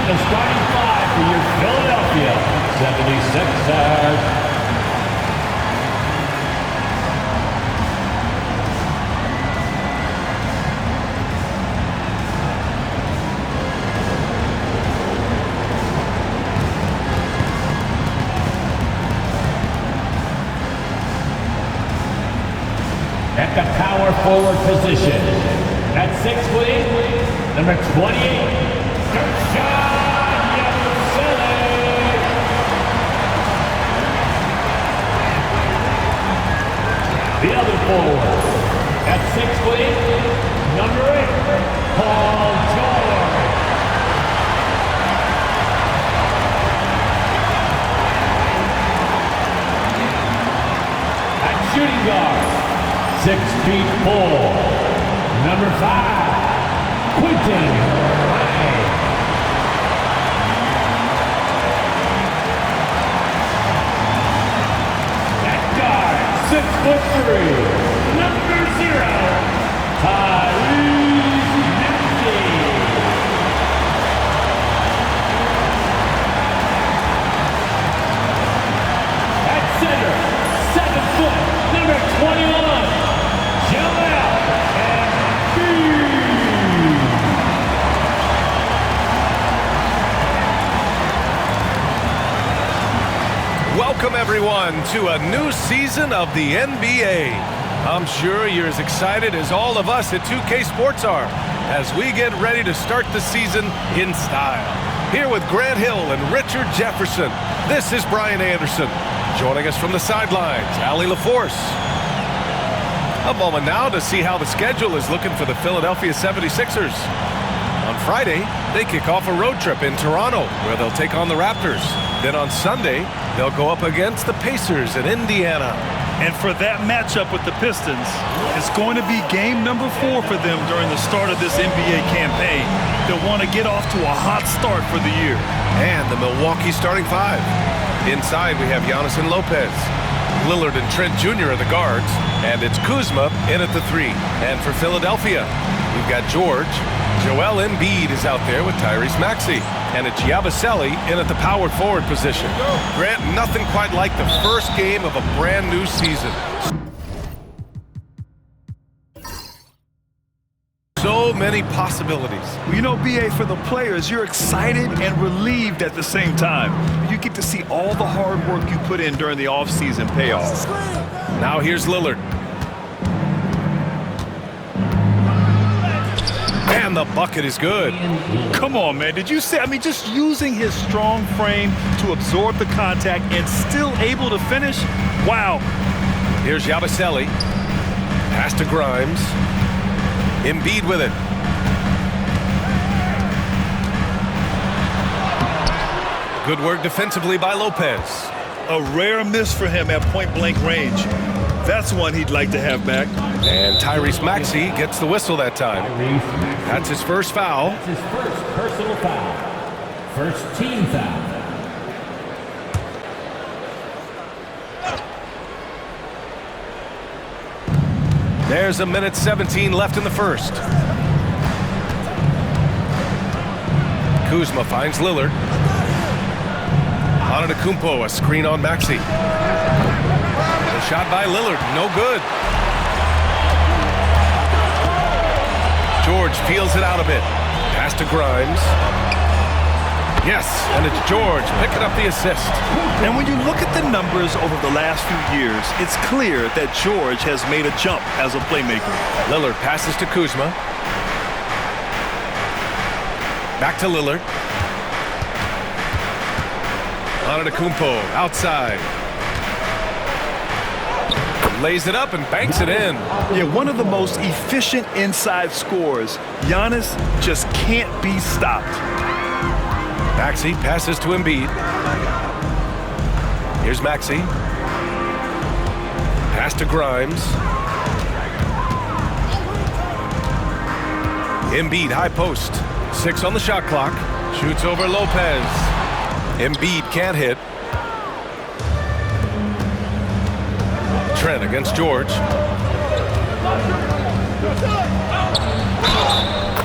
the starting five for your Philadelphia 76ers. At the power forward position, at 6'8", number 28, Guerschon Yabusele. The other forward, at 6'8", number 8, Paul George. At shooting guard, 6'4", number 5, Quentin Ryan. At guard, 6'3", number 0, Tyrese Maxey. At center, 7 foot, number 21. Welcome everyone to a new season of the NBA. I'm sure you're as excited as all of us at 2K Sports are as we get ready to start the season in style. Here with Grant Hill and Richard Jefferson, this is Brian Anderson. Joining us from the sidelines, Allie LaForce. A moment now to see how the schedule is looking for the Philadelphia 76ers. On Friday, they kick off a road trip in Toronto, where they'll take on the Raptors. Then on Sunday, they'll go up against the Pacers in Indiana. And for that matchup with the Pistons, it's going to be game number 4 for them during the start of this NBA campaign. They'll want to get off to a hot start for the year. And the Milwaukee starting 5. Inside, we have Giannis and Lopez. Lillard and Trent Jr. are the guards, and it's Kuzma in at the 3. And for Philadelphia, we've got George. Joel Embiid is out there with Tyrese Maxey, and it's Yabusele in at the power forward position. Grant, nothing quite like the first game of a brand new season. So many possibilities. Well, you know, BA, for the players, you're excited and relieved at the same time. You get to see all the hard work you put in during the offseason pay off. Now here's Lillard. And the bucket is good. Come on, man. Did you see? I mean, just using his strong frame to absorb the contact and still able to finish. Wow. Here's Yabusele. Pass to Grimes. Embiid with it. Good work defensively by Lopez. A rare miss for him at point-blank range. That's one he'd like to have back. And Tyrese Maxey gets the whistle that time. That's his first foul. That's his first personal foul. First team foul. There's a minute 17 left in the first. Kuzma finds Lillard. Antetokounmpo, a screen on Maxey. The shot by Lillard, no good. George peels it out a bit. Pass to Grimes. Yes, and it's George picking up the assist. And when you look at the numbers over the last few years, it's clear that George has made a jump as a playmaker. Lillard passes to Kuzma. Back to Lillard. Antetokounmpo outside. Lays it up and banks it in. Yeah, one of the most efficient inside scorers. Giannis just can't be stopped. Maxey passes to Embiid. Here's Maxey. Pass to Grimes. Embiid high post. 6 on the shot clock. Shoots over Lopez. Embiid can't hit. Trent against George.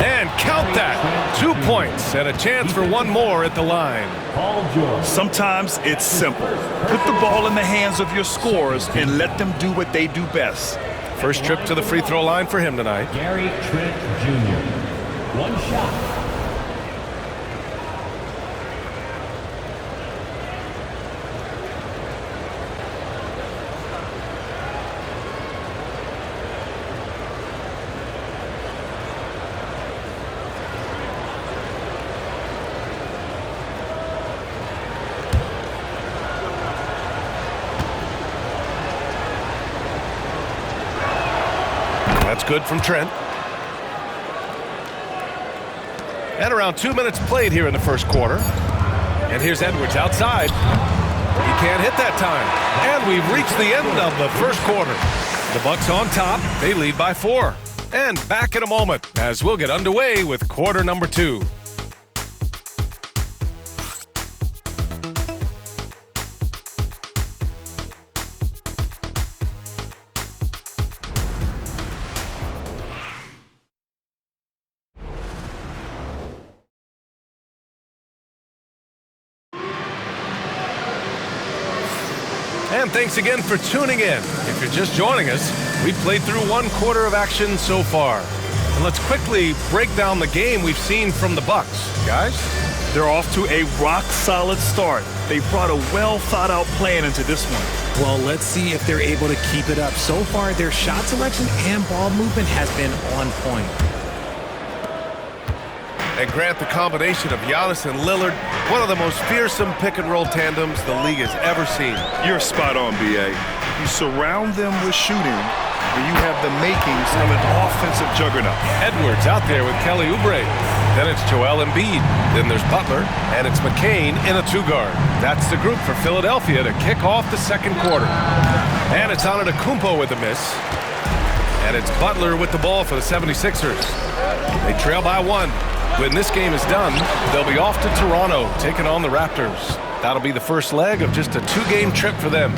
And count that. 2 points and a chance for one more at the line. Paul George. Sometimes it's simple. Put the ball in the hands of your scorers and let them do what they do best. First trip to the free throw line for him tonight. Gary Trent Jr. One shot. That's good from Trent. And around 2 minutes played here in the first quarter. And here's Edwards outside. He can't hit that time. And we've reached the end of the first quarter. The Bucks on top. They lead by 4. And back in a moment as we'll get underway with quarter number 2. And thanks again for tuning in. If you're just joining us, we've played through 1 quarter of action so far. And let's quickly break down the game we've seen from the Bucks. Guys? They're off to a rock-solid start. They brought a well-thought-out plan into this one. Well, let's see if they're able to keep it up. So far, their shot selection and ball movement has been on point. And Grant, the combination of Giannis and Lillard, one of the most fearsome pick-and-roll tandems the league has ever seen. You're spot on, B.A. You surround them with shooting, and you have the makings of an offensive juggernaut. Edwards out there with Kelly Oubre. Then it's Joel Embiid. Then there's Butler, and it's McCain in a 2-guard. That's the group for Philadelphia to kick off the second quarter. And it's Antetokounmpo with a miss. And it's Butler with the ball for the 76ers. They trail by 1. When this game is done, they'll be off to Toronto, taking on the Raptors. That'll be the first leg of just a 2-game trip for them.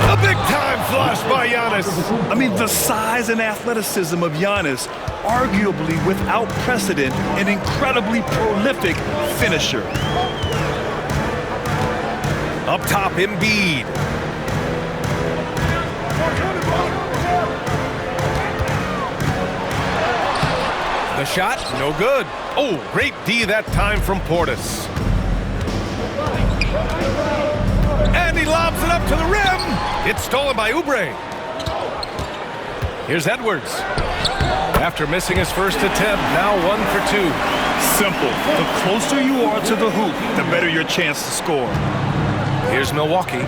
A big-time flush by Giannis. I mean, the size and athleticism of Giannis, arguably without precedent, an incredibly prolific finisher. Up top, Embiid. The shot, no good. Oh, great D that time from Portis. And he lobs it up to the rim. It's stolen by Oubre. Here's Edwards. After missing his first attempt, now 1 for 2. Simple. The closer you are to the hoop, the better your chance to score. Here's Milwaukee.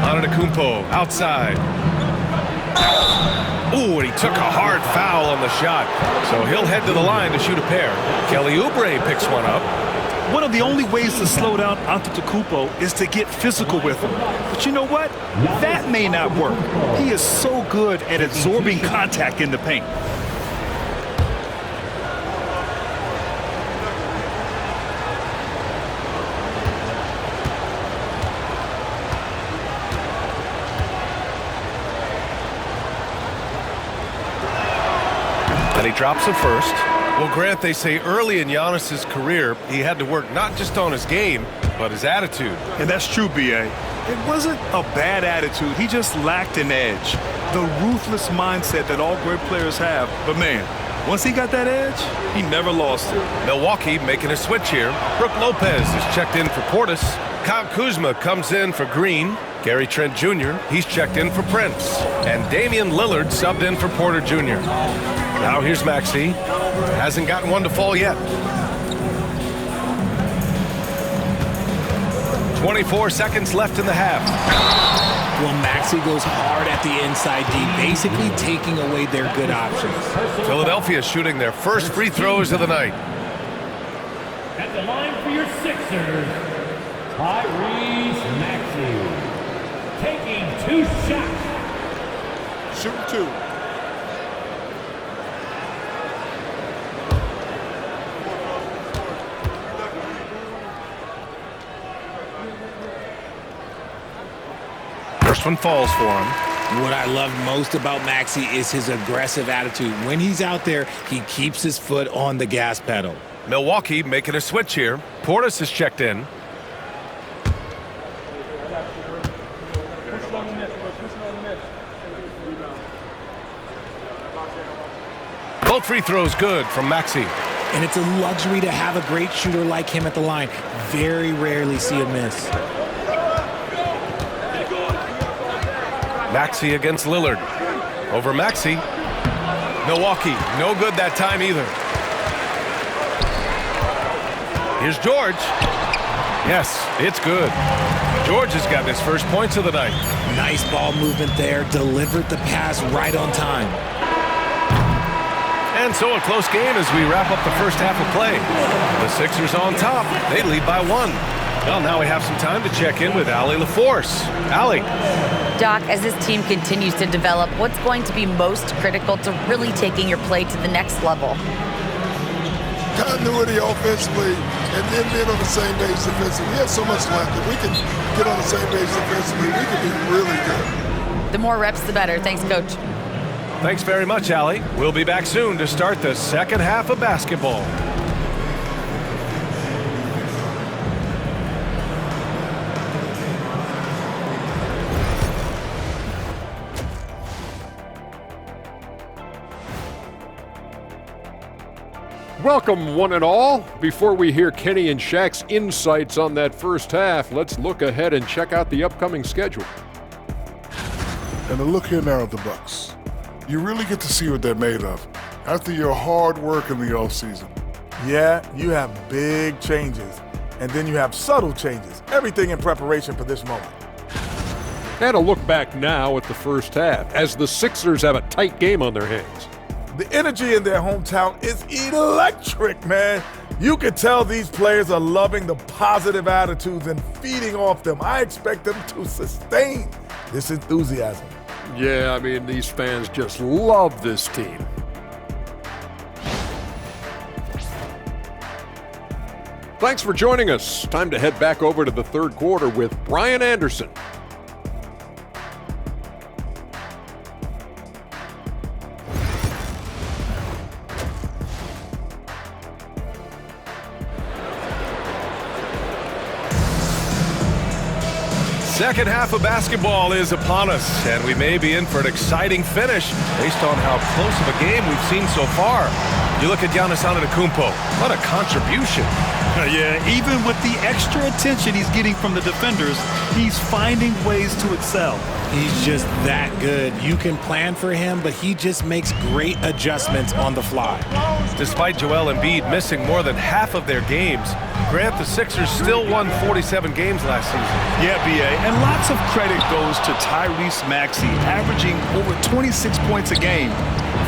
Antetokounmpo outside. Ooh, and he took a hard foul on the shot. So he'll head to the line to shoot a pair. Kelly Oubre picks one up. One of the only ways to slow down Antetokounmpo is to get physical with him. But you know what? That may not work. He is so good at absorbing contact in the paint. And he drops it first. Well, Grant, they say early in Giannis's career, he had to work not just on his game, but his attitude. And that's true, B.A. It wasn't a bad attitude. He just lacked an edge. The ruthless mindset that all great players have. But, man, once he got that edge, he never lost it. Milwaukee making a switch here. Brook Lopez is checked in for Portis. Kyle Kuzma comes in for Green. Gary Trent Jr., he's checked in for Prince. And Damian Lillard subbed in for Porter Jr. Now here's Maxey. Hasn't gotten one to fall yet. 24 seconds left in the half. Well, Maxey goes hard at the inside D, basically taking away their good options. Philadelphia shooting their first free throws of the night. At the line for your Sixers, Tyrese Maxey. Taking 2 shots. Shoot 2. First one falls for him. What I love most about Maxey is his aggressive attitude. When he's out there, he keeps his foot on the gas pedal. Milwaukee making a switch here. Portis is checked in. Both free throws good from Maxey. And it's a luxury to have a great shooter like him at the line. Very rarely see a miss. Maxey against Lillard. Over Maxey. Milwaukee, no good that time either. Here's George. Yes, it's good. George has got his first points of the night. Nice ball movement there. Delivered the pass right on time. And so a close game as we wrap up the first half of play. The Sixers on top. They lead by 1. Well, now we have some time to check in with Allie LaForce. Allie. Doc, as this team continues to develop, what's going to be most critical to really taking your play to the next level? Continuity offensively and then being on the same page defensively. We have so much left. If we can get on the same page defensively, we can be really good. The more reps, the better. Thanks, Coach. Thanks very much, Allie. We'll be back soon to start the second half of basketball. Welcome, one and all. Before we hear Kenny and Shaq's insights on that first half, let's look ahead and check out the upcoming schedule. And the look here now at the Bucks. You really get to see what they're made of after your hard work in the offseason. Yeah, you have big changes, and then you have subtle changes. Everything in preparation for this moment. And a look back now at the first half, as the Sixers have a tight game on their hands. The energy in their hometown is electric, man. You can tell these players are loving the positive attitudes and feeding off them. I expect them to sustain this enthusiasm. Yeah, I mean, these fans just love this team. Thanks for joining us. Time to head back over to the third quarter with Brian Anderson. Second half of basketball is upon us, and we may be in for an exciting finish based on how close of a game we've seen so far. You look at Giannis Antetokounmpo, what a contribution. Yeah, even with the extra attention he's getting from the defenders, he's finding ways to excel. He's just that good. You can plan for him, but he just makes great adjustments on the fly. Despite Joel Embiid missing more than half of their games, Grant, the Sixers still won 47 games last season. Yeah, B.A., and lots of credit goes to Tyrese Maxey, averaging over 26 points a game.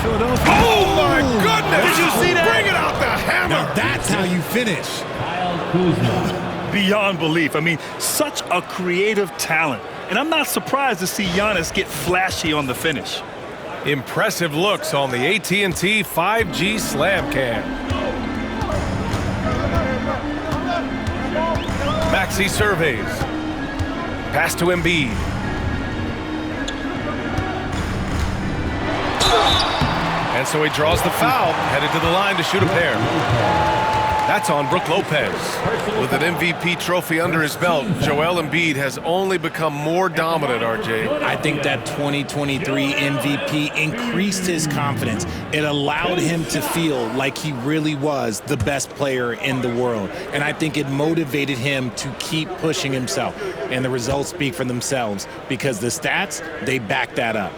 Philadelphia. Oh, my goodness! Did you see that? Bring it out the hammer! Now that's how you finish. Kyle Kuzma. Beyond belief. I mean, such a creative talent. And I'm not surprised to see Giannis get flashy on the finish. Impressive looks on the AT&T 5G Slam Cam. Maxey surveys. Pass to Embiid. And so he draws the foul, headed to the line to shoot a pair. That's on Brook Lopez. With an MVP trophy under his belt, Joel Embiid has only become more dominant, RJ. I think that 2023 MVP increased his confidence. It allowed him to feel like he really was the best player in the world. And I think it motivated him to keep pushing himself. And the results speak for themselves because the stats, they back that up.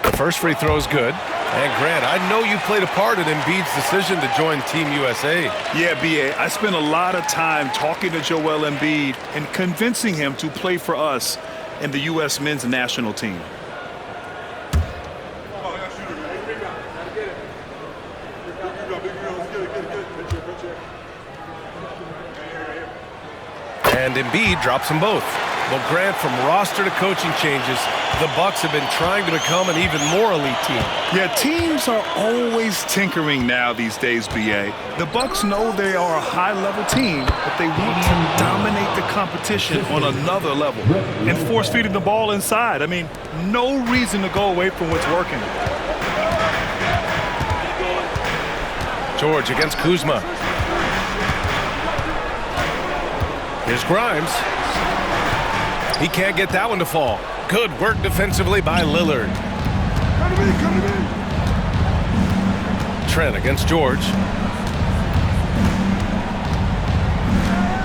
The first free throw is good. And Grant, I know you played a part in Embiid's decision to join Team USA. Yeah, B.A., I spent a lot of time talking to Joel Embiid and convincing him to play for us in the U.S. men's national team. And Embiid drops them both. Well, Grant, from roster to coaching changes, the Bucks have been trying to become an even more elite team. Yeah, teams are always tinkering now these days, BA. The Bucks know they are a high-level team, but they want to dominate the competition on another level and force-feeding the ball inside. I mean, no reason to go away from what's working. George against Kuzma. Here's Grimes. He can't get that one to fall. Good work defensively by Lillard. Trent against George.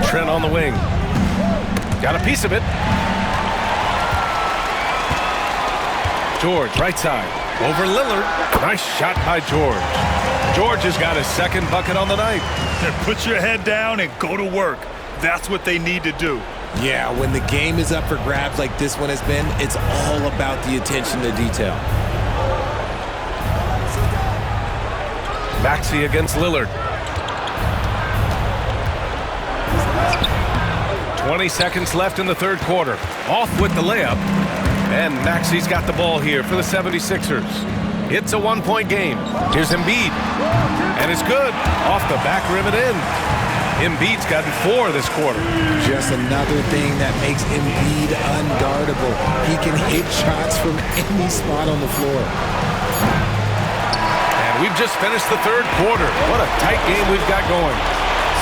Trent on the wing. Got a piece of it. George, right side. Over Lillard. Nice shot by George. George has got his second bucket on the night. Put your head down and go to work. That's what they need to do. Yeah, when the game is up for grabs like this one has been, it's all about the attention to detail. Maxey against Lillard. 20 seconds left in the third quarter. Off with the layup. And Maxey's got the ball here for the 76ers. It's a one-point game. Here's Embiid. And it's good. Off the back rim and in. Embiid's gotten 4 this quarter. Just another thing that makes Embiid unguardable. He can hit shots from any spot on the floor. And we've just finished the third quarter. What a tight game we've got going.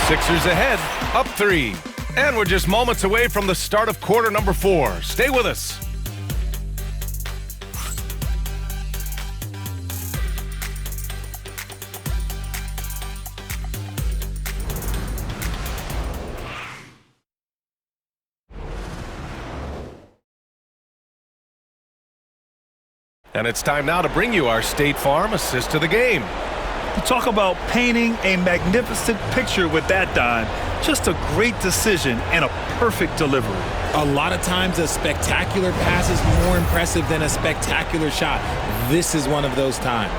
Sixers ahead, up 3. And we're just moments away from the start of quarter number 4. Stay with us. And it's time now to bring you our State Farm assist to the game. You talk about painting a magnificent picture with that dime. Just a great decision and a perfect delivery. A lot of times a spectacular pass is more impressive than a spectacular shot. This is one of those times.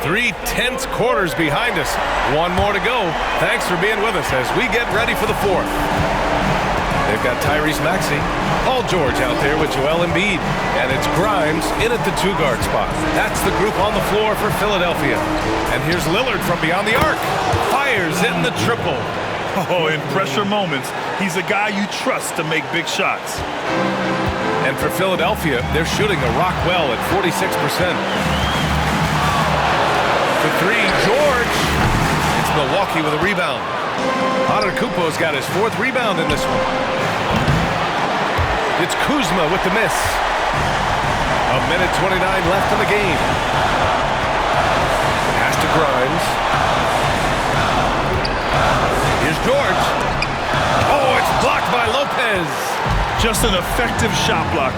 Three tense quarters behind us. One more to go. Thanks for being with us as we get ready for the fourth. They've got Tyrese Maxey, Paul George out there with Joel Embiid, and it's Grimes in at the 2-guard spot. That's the group on the floor for Philadelphia. And here's Lillard from beyond the arc. Fires in the triple. Oh, in pressure moments, he's a guy you trust to make big shots. And for Philadelphia, they're shooting the rock well at 46%. For 3, George. It's Milwaukee with a rebound. Antetokounmpo's got his 4th rebound in this one. It's Kuzma with the miss. 1:29 left in the game. Pass to Grimes. Here's George. Oh, it's blocked by Lopez. Just an effective shot blocker.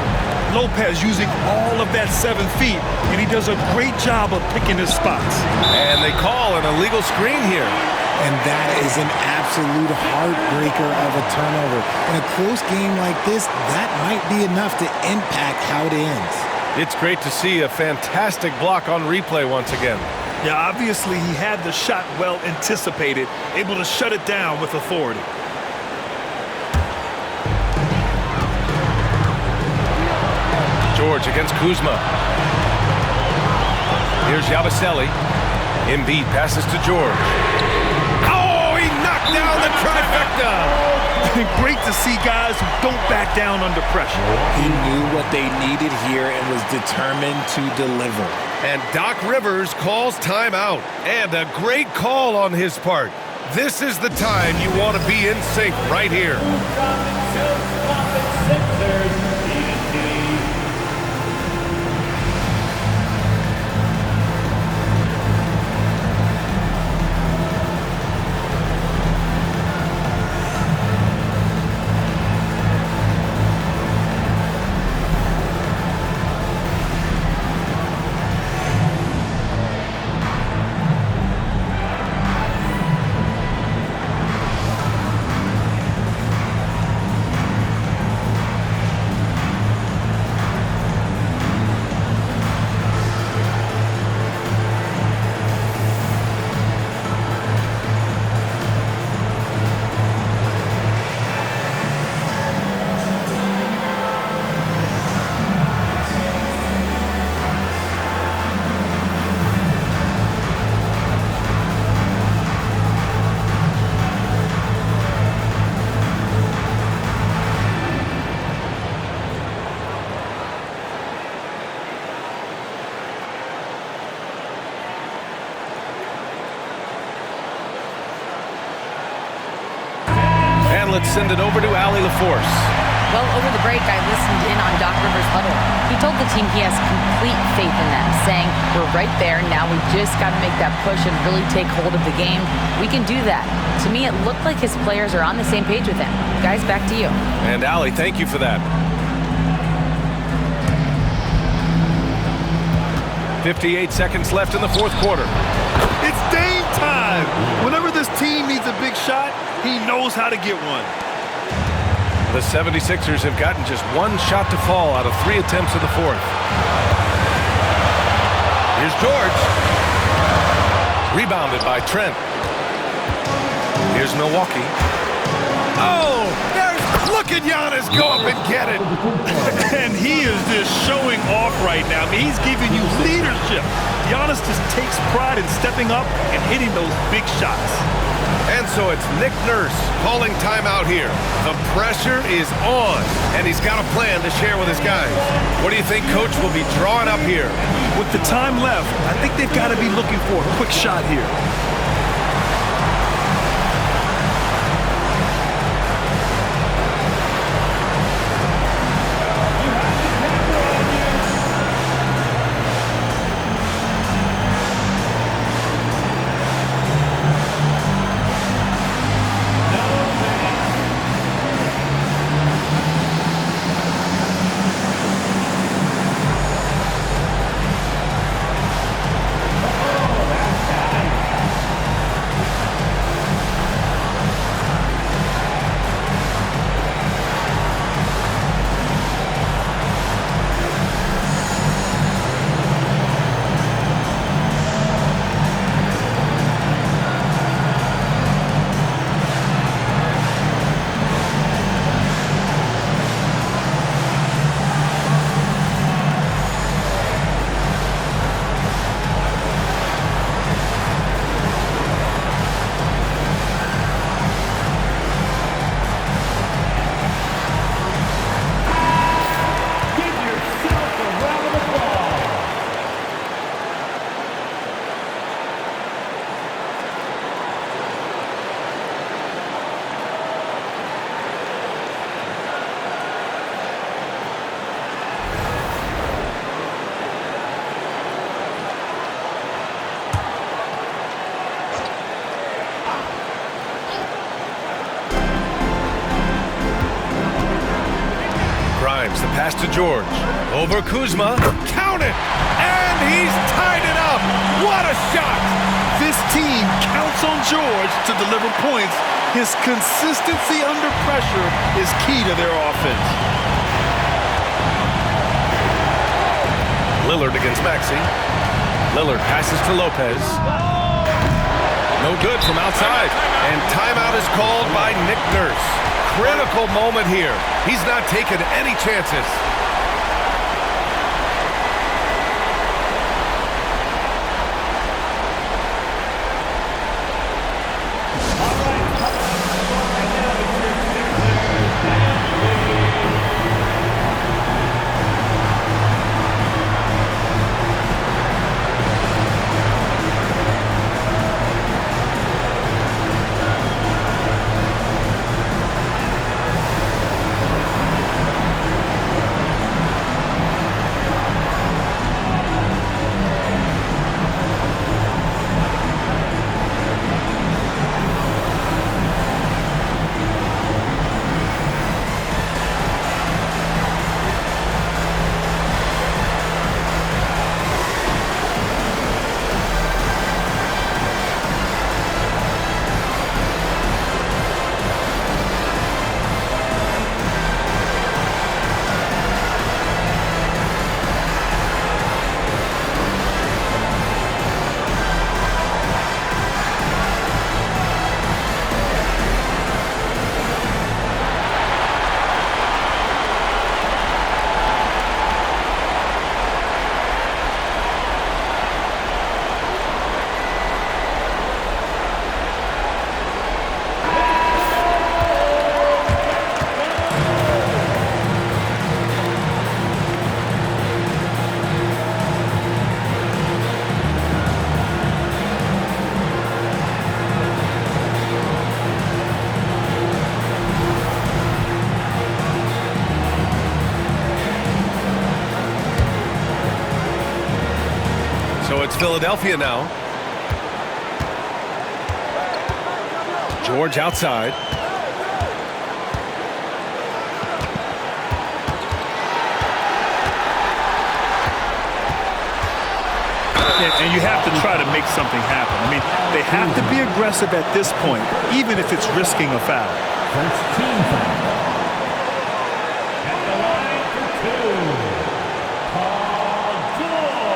Lopez using all of that 7 feet, and he does a great job of picking his spots. And they call an illegal screen here. And that is an absolute heartbreaker of a turnover. In a close game like this, that might be enough to impact how it ends. It's great to see a fantastic block on replay once again. Yeah, obviously he had the shot well anticipated, able to shut it down with authority. George against Kuzma. Here's Yabusele. Embiid passes to George. Oh, he knocked down the trifecta. Great to see guys who don't back down under pressure. He knew what they needed here and was determined to deliver. And Doc Rivers calls timeout. And a great call on his part. This is the time you want to be in sync right here. let's send it over to Allie LaForce. Well, over the break, I listened in on Doc Rivers' huddle. He told the team he has complete faith in them, saying, we're right there. Now we just got to make that push and really take hold of the game. We can do that. To me, it looked like his players are on the same page with him. Guys, back to you. And Allie, thank you for that. 58 seconds left in the fourth quarter. It's Dame time. Whenever this team needs a big shot, he knows how to get one. The 76ers have gotten just one shot to fall out of 3 attempts in the fourth. Here's George. Rebounded by Trent. Here's Milwaukee. Oh, look at Giannis go up and get it. And he is just showing off right now. I mean, he's giving you leadership. Giannis just takes pride in stepping up and hitting those big shots. And so it's Nick Nurse calling timeout here. The pressure is on, and he's got a plan to share with his guys. What do you think Coach will be drawing up here? With the time left, I think they've got to be looking for a quick shot here. The pass to George. Over Kuzma. Count it! And he's tied it up! What a shot! This team counts on George to deliver points. His consistency under pressure is key to their offense. Lillard against Maxey. Lillard passes to Lopez. No good from outside. And timeout is called by Nick Nurse. Critical moment here. He's not taking any chances. So it's Philadelphia now. George outside. And you have to try to make something happen. I mean, they have to be aggressive at this point, even if it's risking a foul. First team foul. At the line for 2, Paul George.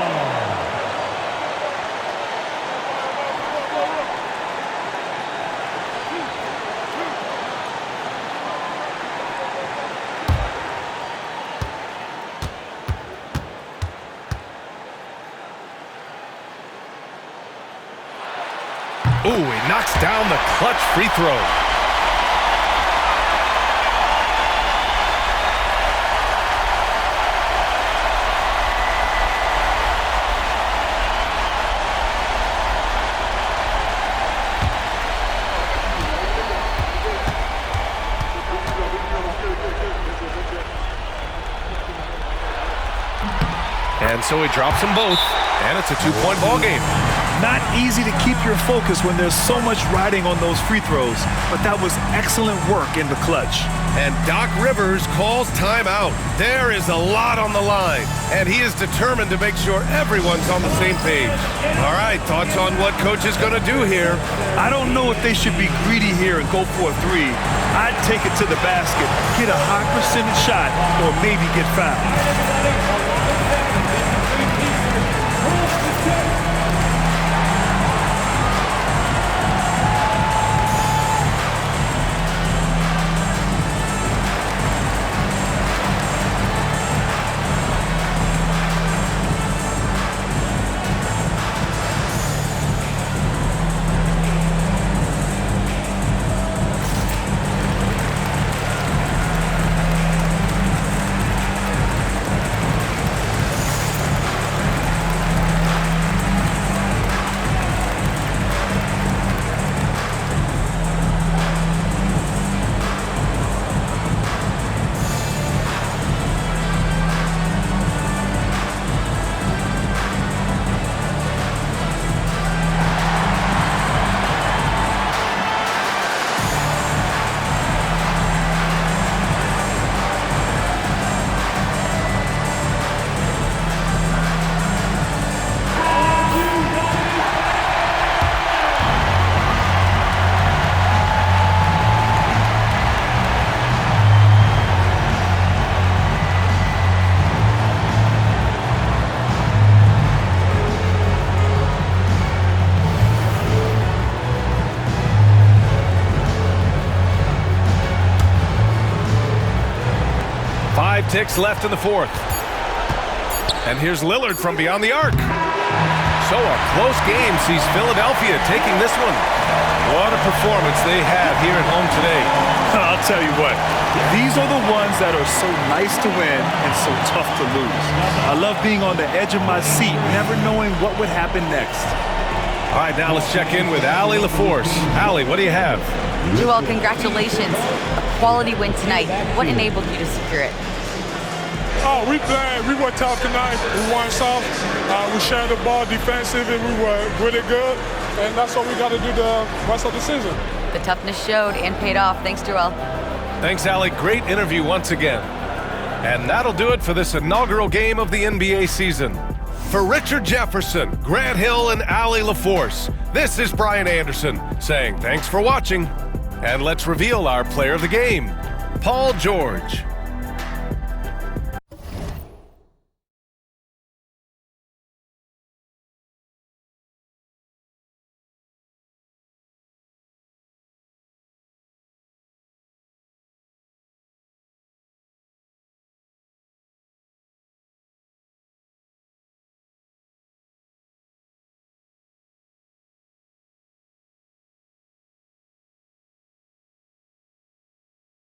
Ooh, he knocks down the clutch free throw. And so he drops them both, and it's a 2-point ball game. Not easy to keep your focus when there's so much riding on those free throws, but that was excellent work in the clutch. And Doc Rivers calls timeout. There is a lot on the line, and he is determined to make sure everyone's on the same page. All right, thoughts on what coach is going to do here? I don't know if they should be greedy here and go for a three. I'd take it to the basket, get a high percentage shot, or maybe get fouled. Ticks left in the fourth. And here's Lillard from beyond the arc. So a close game sees Philadelphia taking this one. What a performance they have here at home today. I'll tell you what, these are the ones that are so nice to win and so tough to lose. I love being on the edge of my seat, never knowing what would happen next. All right, now let's check in with Allie LaForce. Allie, what do you have? Joel, congratulations. A quality win tonight. What enabled you to secure it? Oh, we played. We were tough tonight. We won soft. We shared the ball defensively. We were really good. And that's what we got to do the rest of the season. The toughness showed and paid off. Thanks, Joel. Thanks, Allie. Great interview once again. And that'll do it for this inaugural game of the NBA season. For Richard Jefferson, Grant Hill, and Allie LaForce, this is Brian Anderson saying thanks for watching. And let's reveal our player of the game, Paul George.